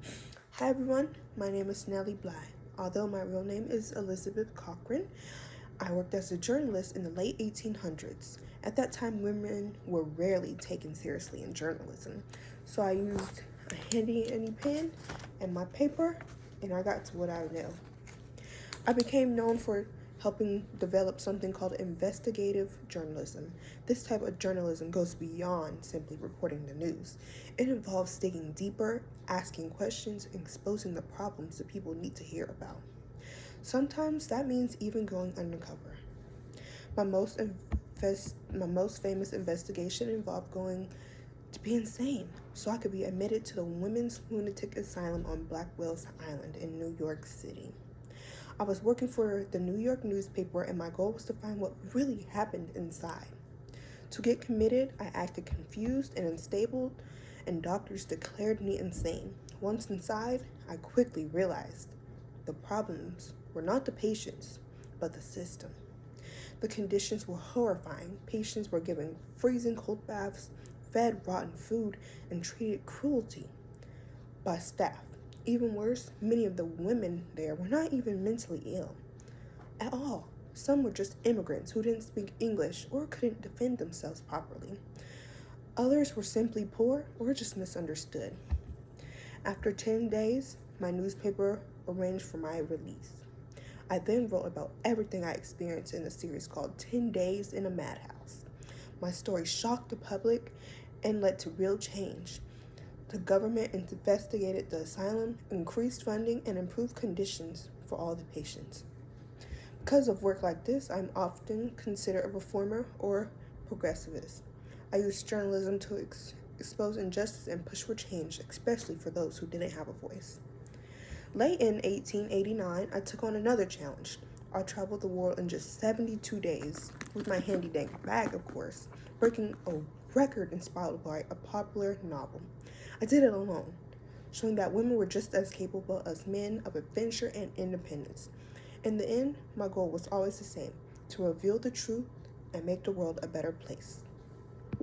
Hi everyone, my name is Nellie Bly. Although my real name is Elizabeth Cochran, I worked as a journalist in the late 1800s. At that time, women were rarely taken seriously in journalism, so I used a handy any pen and my paper, and I got to what I know. I became known for helping develop something called investigative journalism. This type of journalism goes beyond simply reporting the news. It involves digging deeper, asking questions, and exposing the problems that people need to hear about. Sometimes that means even going undercover. My most my most famous investigation involved going to be insane so I could be admitted to the Women's Lunatic Asylum on Blackwell's Island in New York City. I was working for the New York newspaper, and my goal was to find what really happened inside. To get committed, I acted confused and unstable, and doctors declared me insane. Once inside, I quickly realized the problems were not the patients, but the system. The conditions were horrifying. Patients were given freezing cold baths, fed rotten food, and treated cruelty by staff. Even worse, many of the women there were not even mentally ill at all. Some were just immigrants who didn't speak English or couldn't defend themselves properly. Others were simply poor or just misunderstood. After 10 days, my newspaper arranged for my release. I then wrote about everything I experienced in a series called 10 Days in a Madhouse. My story shocked the public and led to real change. The government investigated the asylum, increased funding, and improved conditions for all the patients. Because of work like this, I'm often considered a reformer or progressivist. I use journalism to expose injustice and push for change, especially for those who didn't have a voice. Late in 1889, I took on another challenge. I traveled the world in just 72 days, with my handy dandy bag, of course, breaking a record inspired by a popular novel. I did it alone, showing that women were just as capable as men of adventure and independence. In the end, my goal was always the same: to reveal the truth and make the world a better place.